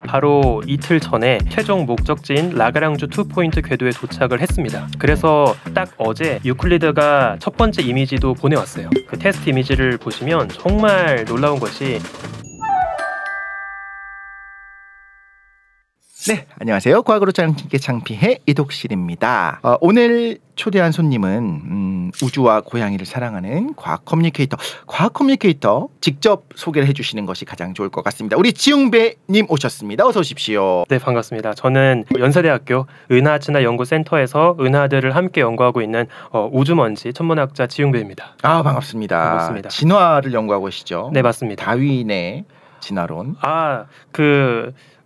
바로 이틀 전에 최종 목적지인 라그랑주 2포인트 궤도에 도착을 했습니다. 그래서 딱 어제 유클리드가 첫 번째 이미지도 보내왔어요. 그 테스트 이미지를 보시면 정말 놀라운 것이 네, 안녕하세요. 과학으로 짧게 창피해 이독실입니다. 오늘 초대한 손님은 우주와 고양이를 사랑하는 과학 커뮤니케이터 직접 소개를 해주시는 것이 가장 좋을 것 같습니다. 우리 지웅배님 오셨습니다. 어서 오십시오. 네, 반갑습니다. 저는 연세대학교 은하진화연구센터에서 은하들을 함께 연구하고 있는 우주먼지 천문학자 지웅배입니다. 아, 반갑습니다. 반갑습니다. 진화를 연구하고 계시죠? 네, 맞습니다. 다윈의 진화론.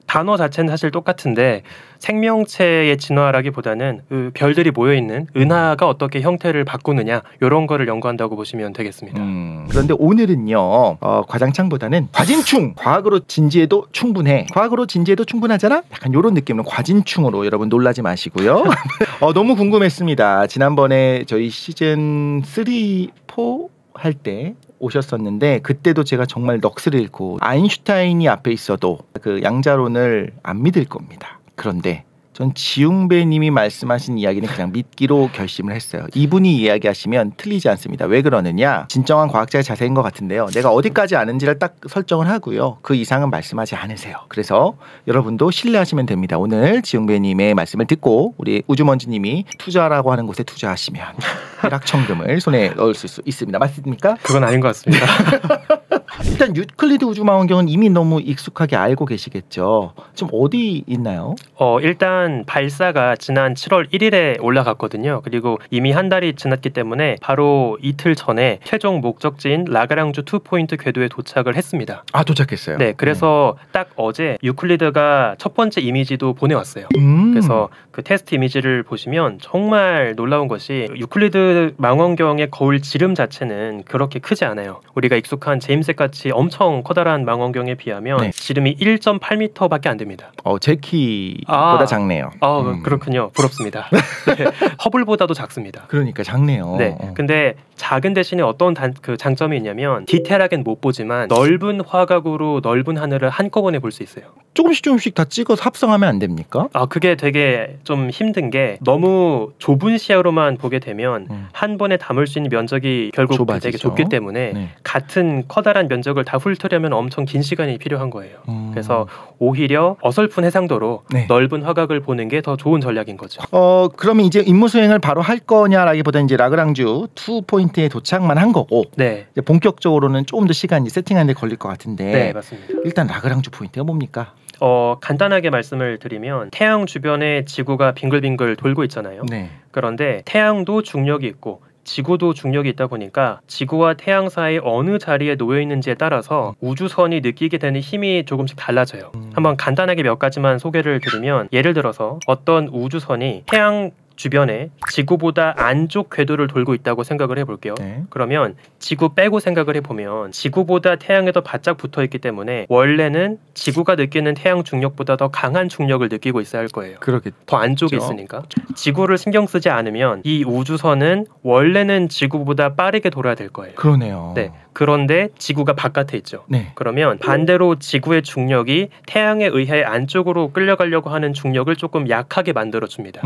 단어 자체는 사실 똑같은데 생명체의 진화라기보다는 그 별들이 모여있는 은하가 어떻게 형태를 바꾸느냐 이런 거를 연구한다고 보시면 되겠습니다. 그런데 오늘은요 과장창보다는 과진충, 과학으로 진지해도 충분해, 과학으로 진지해도 충분하잖아, 약간 이런 느낌으로 과진충으로 여러분 놀라지 마시고요. 너무 궁금했습니다. 지난번에 저희 시즌 3, 4 할 때 오셨었는데 그때도 제가 정말 넋을 잃고 아인슈타인이 앞에 있어도 그 양자론을 안 믿을 겁니다. 그런데 전 지웅배님이 말씀하신 이야기는 그냥 믿기로 결심을 했어요. 이분이 이야기하시면 틀리지 않습니다. 왜 그러느냐? 진정한 과학자의 자세인 것 같은데요. 내가 어디까지 아는지를 딱 설정을 하고요. 그 이상은 말씀하지 않으세요. 그래서 여러분도 신뢰하시면 됩니다. 오늘 지웅배님의 말씀을 듣고 우리 우주먼지님이 투자라고 하는 곳에 투자하시면 일확천금을 손에 넣을 수 있습니다. 맞습니까? 그건 아닌 것 같습니다. 일단 유클리드 우주망원경은 이미 너무 익숙하게 알고 계시겠죠. 지금 어디 있나요? 일단 발사가 지난 7월 1일에 올라갔거든요. 그리고 이미 한 달이 지났기 때문에 바로 이틀 전에 최종 목적지인 라그랑주 2포인트 궤도에 도착을 했습니다. 아, 도착했어요. 네, 그래서 딱 어제 유클리드가 첫 번째 이미지도 보내왔어요. 그래서 그 테스트 이미지를 보시면 정말 놀라운 것이 유클리드 망원경의 거울 지름 자체는 그렇게 크지 않아요. 우리가 익숙한 제임스 같이 엄청 커다란 망원경에 비하면 네. 지름이 1.8m밖에 안 됩니다. 제 키보다 작네요. 그렇군요. 부럽습니다. 네, 허블보다도 작습니다. 그러니까 작네요. 네, 근데 작은 대신에 어떤 그 장점이 있냐면 디테일하게는 못 보지만 넓은 화각으로 넓은 하늘을 한꺼번에 볼 수 있어요. 조금씩 다 찍어서 합성하면 안 됩니까? 그게 되게 좀 힘든 게 너무 좁은 시야로만 보게 되면 한 번에 담을 수 있는 면적이 결국 좁아지죠. 되게 좁기 때문에 네. 같은 커다란 면적을 다 훑으려면 엄청 긴 시간이 필요한 거예요. 그래서 오히려 어설픈 해상도로 네. 넓은 화각을 보는 게 더 좋은 전략인 거죠. 그러면 이제 임무 수행을 바로 할 거냐라기보다는 이제 라그랑주 2포인트에 도착만 한 거고 네. 이제 본격적으로는 조금 더 시간이 세팅하는 데 걸릴 것 같은데 네, 맞습니다. 일단 라그랑주 포인트가 뭡니까? 간단하게 말씀을 드리면 태양 주변에 지구가 빙글빙글 돌고 있잖아요. 네. 그런데 태양도 중력이 있고 지구도 중력이 있다 보니까 지구와 태양 사이 어느 자리에 놓여 있는지에 따라서 우주선이 느끼게 되는 힘이 조금씩 달라져요. 한번 간단하게 몇 가지만 소개를 드리면 예를 들어서 어떤 우주선이 태양 주변에 지구보다 안쪽 궤도를 돌고 있다고 생각을 해볼게요. 네. 그러면 지구 빼고 생각을 해보면 지구보다 태양에 더 바짝 붙어있기 때문에 원래는 지구가 느끼는 태양 중력보다 더 강한 중력을 느끼고 있어야 할 거예요. 그렇겠죠. 더 안쪽에 있으니까. 지구를 신경 쓰지 않으면 이 우주선은 원래는 지구보다 빠르게 돌아야 될 거예요. 그러네요. 네. 그런데 지구가 바깥에 있죠. 네. 그러면 반대로 지구의 중력이 태양에 의해 안쪽으로 끌려가려고 하는 중력을 조금 약하게 만들어줍니다.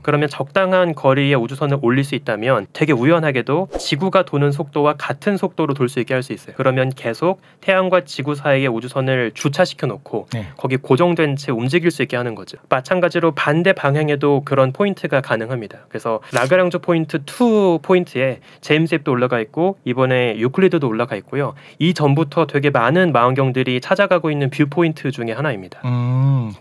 그러면 적당한 거리의 우주선을 올릴 수 있다면 되게 우연하게도 지구가 도는 속도와 같은 속도로 돌 수 있게 할 수 있어요. 그러면 계속 태양과 지구 사이에 우주선을 주차시켜 놓고 네. 거기 고정된 채 움직일 수 있게 하는 거죠. 마찬가지로 반대 방향에도 그런 포인트가 가능합니다. 그래서 라그랑주 포인트 2 포인트에 제임스 웹도 올라가 있고 이번에 유클리드도 올라가 있고요. 이전부터 되게 많은 망원경들이 찾아가고 있는 뷰 포인트 중에 하나입니다.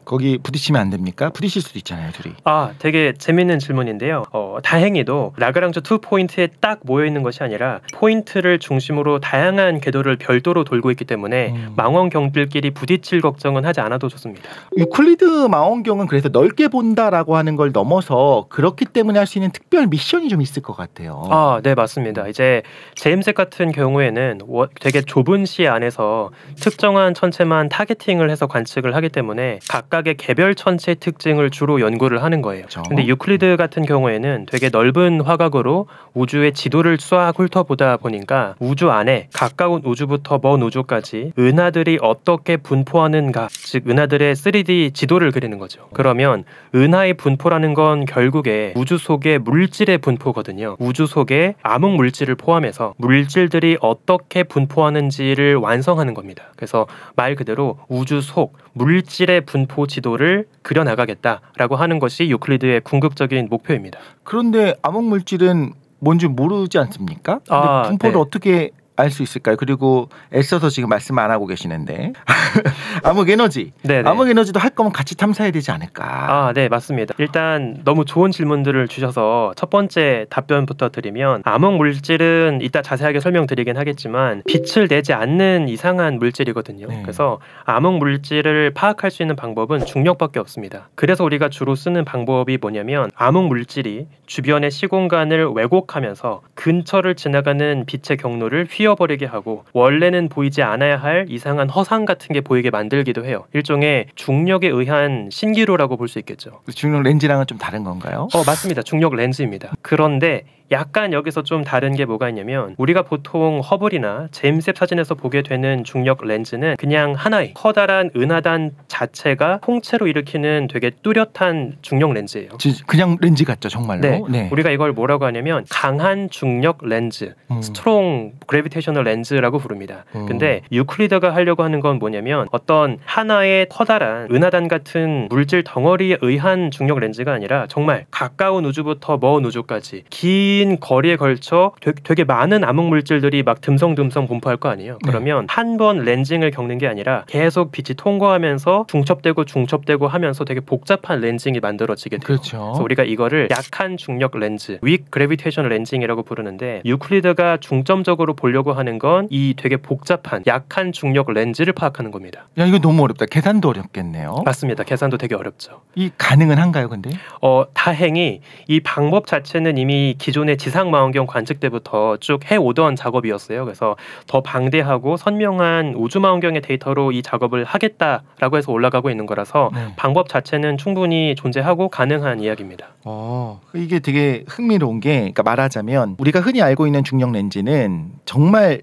거기 부딪히면 안 됩니까? 부딪힐 수도 있잖아요, 둘이. 되게 재밌는 질문인데요. 다행히도 라그랑주 2 포인트에 딱 모여 있는 것이 아니라 포인트를 중심으로 다양한 궤도를 별도로 돌고 있기 때문에 망원경들끼리 부딪힐 걱정은 하지 않아도 좋습니다. 유클리드 망원경은 그래서 넓게 본다라고 하는 걸 넘어서 그렇기 때문에 할 수 있는 특별 미션이 좀 있을 것 같아요. 네, 맞습니다. 이제 제임스 같은 경우에 경우에는 되게 좁은 시야 안에서 특정한 천체만 타겟팅을 해서 관측을 하기 때문에 각각의 개별 천체의 특징을 주로 연구를 하는 거예요. 근데 유클리드 같은 경우에는 되게 넓은 화각으로 우주의 지도를 쫙 훑어보다 보니까 우주 안에 가까운 우주부터 먼 우주까지 은하들이 어떻게 분포하는가, 즉 은하들의 3D 지도를 그리는 거죠. 그러면 은하의 분포라는 건 결국에 우주 속의 물질의 분포거든요. 우주 속에 암흑 물질을 포함해서 물질들이 어떻게 분포하는지를 완성하는 겁니다. 그래서 말 그대로 우주 속 물질의 분포 지도를 그려나가겠다라고 하는 것이 유클리드의 궁극적인 목표입니다. 그런데 암흑 물질은 뭔지 모르지 않습니까? 근데 분포를 네. 어떻게 알 수 있을까요? 그리고 애써서 지금 말씀 안 하고 계시는데 암흑 에너지, 네네. 암흑 에너지도 할 거면 같이 탐사해야 되지 않을까? 네, 맞습니다. 일단 너무 좋은 질문들을 주셔서 첫 번째 답변부터 드리면 암흑 물질은 이따 자세하게 설명드리긴 하겠지만 빛을 내지 않는 이상한 물질이거든요. 네. 그래서 암흑 물질을 파악할 수 있는 방법은 중력밖에 없습니다. 그래서 우리가 주로 쓰는 방법이 뭐냐면 암흑 물질이 주변의 시공간을 왜곡하면서 근처를 지나가는 빛의 경로를 휘어버리게 하고 원래는 보이지 않아야 할 이상한 허상 같은 게 보이게 만들기도 해요. 일종의 중력에 의한 신기루라고 볼 수 있겠죠. 중력 렌즈랑은 좀 다른 건가요? 맞습니다. 중력 렌즈입니다. 그런데 약간 여기서 좀 다른 게 뭐가 있냐면 우리가 보통 허블이나 제임스 웹 사진에서 보게 되는 중력 렌즈는 그냥 하나의 커다란 은하단 자체가 통째로 일으키는 되게 뚜렷한 중력 렌즈예요. 그냥 렌즈 같죠, 정말로. 네. 네. 우리가 이걸 뭐라고 하냐면 강한 중력 렌즈, 스트롱 그래비테이셔널 렌즈라고 부릅니다. 근데 유클리드가 하려고 하는 건 뭐냐면 어떤 하나의 커다란 은하단 같은 물질 덩어리에 의한 중력 렌즈가 아니라 정말 가까운 우주부터 먼 우주까지 긴 거리에 걸쳐 되게 많은 암흑 물질들이 막 듬성듬성 분포할 거 아니에요. 그러면 한 번 렌징을 겪는 게 아니라 계속 빛이 통과하면서 중첩되고 하면서 되게 복잡한 렌징이 만들어지게 돼요. 그렇죠. 그래서 우리가 이거를 약한 중력 렌즈, weak gravitational 렌징이라고 부르는데 유클리드가 중점적으로 보려고 하는 건 이 되게 복잡한 약한 중력 렌즈를 파악하는 겁니다. 야, 이거 너무 어렵다. 계산도 어렵겠네요. 맞습니다. 계산도 되게 어렵죠. 이 가능은 한가요, 근데? 다행히 이 방법 자체는 이미 기존의 지상망원경 관측 때부터 쭉 해오던 작업이었어요. 그래서 더 방대하고 선명한 우주망원경의 데이터로 이 작업을 하겠다라고 해서 올라가고 있는 거라서 방법 자체는 충분히 존재하고 가능한 이야기입니다. 이게 되게 흥미로운 게, 그러니까 말하자면 우리가 흔히 알고 있는 중력 렌즈는 정말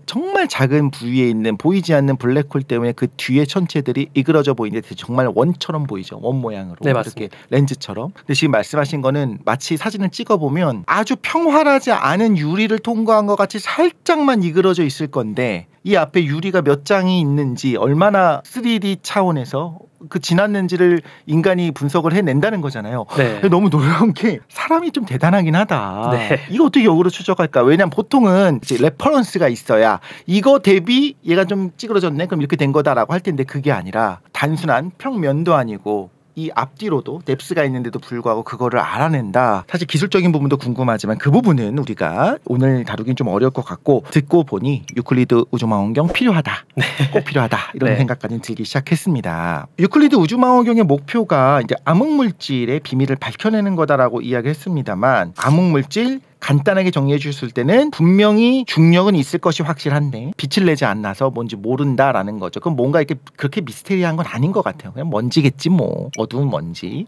작은 부위에 있는 보이지 않는 블랙홀 때문에 그 뒤에 천체들이 이그러져 보이는데 정말 원처럼 보이죠. 원 모양으로. 네, 맞습니다. 이렇게 렌즈처럼. 근데 지금 말씀하신 거는 마치 사진을 찍어보면 아주 평활하지 않은 유리를 통과한 것 같이 살짝만 이그러져 있을 건데 이 앞에 유리가 몇 장이 있는지 얼마나 3D 차원에서 그 진한 렌즈를 인간이 분석을 해낸다는 거잖아요. 네. 너무 놀라운 게 사람이 좀 대단하긴 하다. 네. 이거 어떻게 역으로 추적할까? 왜냐면 보통은 이제 레퍼런스가 있어야 이거 대비 얘가 좀 찌그러졌네 그럼 이렇게 된 거다라고 할 텐데 그게 아니라 단순한 평면도 아니고 이 앞뒤로도 뎁스가 있는데도 불구하고 그거를 알아낸다. 사실 기술적인 부분도 궁금하지만 그 부분은 우리가 오늘 다루긴 좀 어려울 것 같고 듣고 보니 유클리드 우주망원경 필요하다. 꼭 필요하다. 이런 생각까지 들기 시작했습니다. 유클리드 우주망원경의 목표가 이제 암흑물질의 비밀을 밝혀내는 거다라고 이야기했습니다만 암흑물질 간단하게 정리해 주셨을 때는 분명히 중력은 있을 것이 확실한데 빛을 내지 않아서 뭔지 모른다라는 거죠. 그럼 뭔가 이렇게 그렇게 미스테리한 건 아닌 것 같아요. 그냥 먼지겠지 뭐. 어두운 먼지.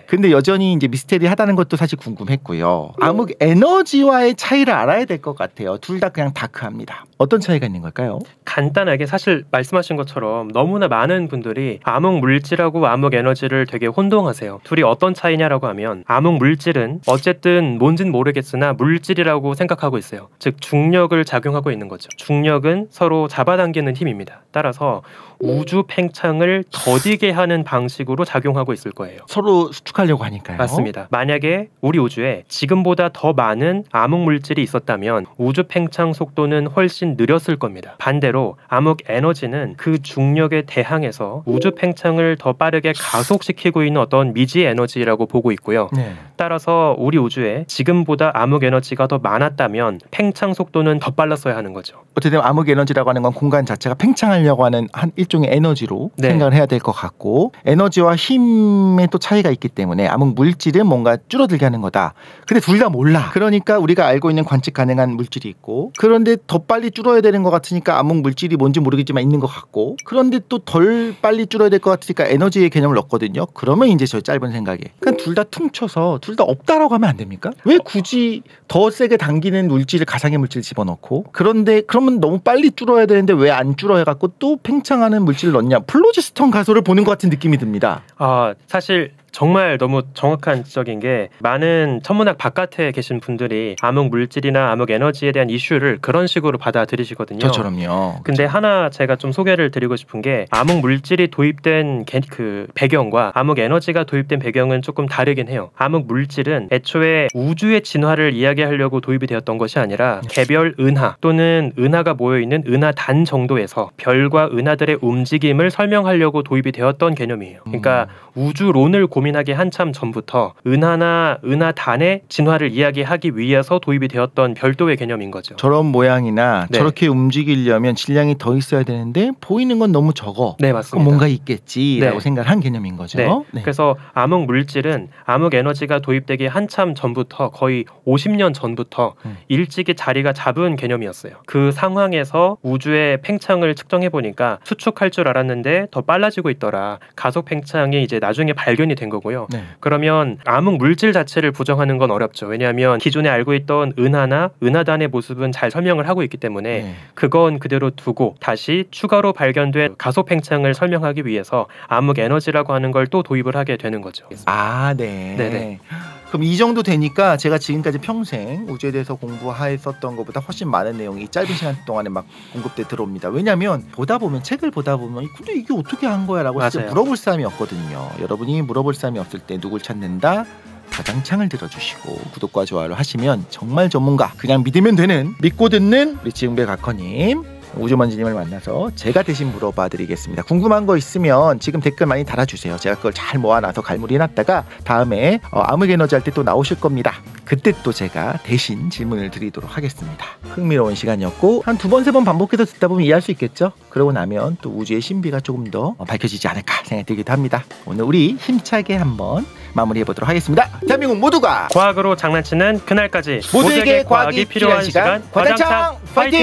근데 여전히 이제 미스테리하다는 것도 사실 궁금했고요. 암흑 에너지와의 차이를 알아야 될 것 같아요. 둘 다 그냥 다크합니다. 어떤 차이가 있는 걸까요? 간단하게 사실 말씀하신 것처럼 너무나 많은 분들이 암흑 물질하고 암흑 에너지를 되게 혼동하세요. 둘이 어떤 차이냐라고 하면 암흑 물질은 어쨌든 뭔진 모르겠으나 물질이라고 생각하고 있어요. 즉 중력을 작용하고 있는 거죠. 중력은 서로 잡아당기는 힘입니다. 따라서 우주 팽창을 더디게 하는 방식으로 작용하고 있을 거예요. 서로 수축하려고 하니까요. 맞습니다. 만약에 우리 우주에 지금보다 더 많은 암흑 물질이 있었다면 우주 팽창 속도는 훨씬 느렸을 겁니다. 반대로 암흑 에너지는 그 중력에 대항해서 우주 팽창을 더 빠르게 가속시키고 있는 어떤 미지 에너지라고 보고 있고요. 따라서 우리 우주에 지금보다 암흑 에너지가 더 많았다면 팽창 속도는 더 빨랐어야 하는 거죠. 어쨌든 암흑 에너지라고 하는 건 공간 자체가 팽창하려고 하는 한 일종의 에너지로 생각을 해야 될 것 같고, 에너지와 힘의 또 차이가 있기 때문에 암흑 물질은 뭔가 줄어들게 하는 거다. 근데 둘 다 몰라. 그러니까 우리가 알고 있는 관측 가능한 물질이 있고, 그런데 더 빨리 줄어야 되는 것 같으니까 암흑 물질이 뭔지 모르겠지만 있는 것 같고, 그런데 또 덜 빨리 줄어야 될 것 같으니까 에너지의 개념을 넣거든요. 그러면 이제 저 짧은 생각에 그냥 둘 다 퉁쳐서 둘 다 없다라고 하면 안 됩니까? 왜 굳이 더 세게 당기는 물질을 가상의 물질 집어넣고, 그런데 그러면 너무 빨리 줄어야 되는데 왜 안 줄어 해갖고 또 팽창하는 물질을 넣냐. 플로지스톤 가설을 보는 것 같은 느낌이 듭니다. 사실 정말 너무 정확한 지적인 게, 많은 천문학 바깥에 계신 분들이 암흑 물질이나 암흑 에너지에 대한 이슈를 그런 식으로 받아들이시거든요. 저처럼요. 근데 하나 제가 좀 소개를 드리고 싶은 게, 암흑 물질이 도입된 그 배경과 암흑 에너지가 도입된 배경은 조금 다르긴 해요. 암흑 물질은 애초에 우주의 진화를 이야기하려고 도입이 되었던 것이 아니라 개별 은하 또는 은하가 모여있는 은하단 정도에서 별과 은하들의 움직임을 설명하려고 도입이 되었던 개념이에요. 그러니까 우주론을 고민하기 한참 전부터 은하나 은하단의 진화를 이야기하기 위해서 도입이 되었던 별도의 개념인 거죠. 저런 모양이나 저렇게 움직이려면 질량이 더 있어야 되는데 보이는 건 너무 적어. 네, 맞습니다. 그럼 뭔가 있겠지라고 생각을 한 개념인 거죠. 그래서 암흑 물질은 암흑 에너지가 도입되기 한참 전부터, 거의 50년 전부터 일찍이 자리가 잡은 개념이었어요. 그 상황에서 우주의 팽창을 측정해 보니까 수축할 줄 알았는데 더 빨라지고 있더라. 가속 팽창이 이제 나중에 발견이 된 거고요. 그러면 암흑 물질 자체를 부정하는 건 어렵죠. 왜냐하면 기존에 알고 있던 은하나 은하단의 모습은 잘 설명을 하고 있기 때문에 그건 그대로 두고 다시 추가로 발견된 가속 팽창을 설명하기 위해서 암흑 에너지라고 하는 걸 또 도입을 하게 되는 거죠. 네네. 그럼 이 정도 되니까 제가 지금까지 평생 우주에 대해서 공부했었던 것보다 훨씬 많은 내용이 짧은 시간 동안에 막 공급돼 들어옵니다. 왜냐하면 책을 보다 보면 근데 이게 어떻게 한 거야? 라고 진짜 물어볼 사람이 없거든요. 여러분이 물어볼 사람이 없을 때 누굴 찾는다? 과장창을 들어주시고 구독과 좋아요를 하시면 정말 전문가, 그냥 믿으면 되는, 믿고 듣는 우리 지흥배 각커님, 우주먼지님을 만나서 제가 대신 물어봐 드리겠습니다. 궁금한 거 있으면 지금 댓글 많이 달아주세요. 제가 그걸 잘 모아놔서 갈무리해놨다가 다음에 암흑에너지 할 때 또 나오실 겁니다. 그때 또 제가 대신 질문을 드리도록 하겠습니다. 흥미로운 시간이었고, 한 2번 3번 반복해서 듣다 보면 이해할 수 있겠죠? 그러고 나면 또 우주의 신비가 조금 더 밝혀지지 않을까 생각이 들기도 합니다. 오늘 우리 힘차게 한번 마무리해보도록 하겠습니다. 대한민국 모두가 과학으로 장난치는 그날까지 모두에게 과학이 필요한 시간, 과장창 파이팅!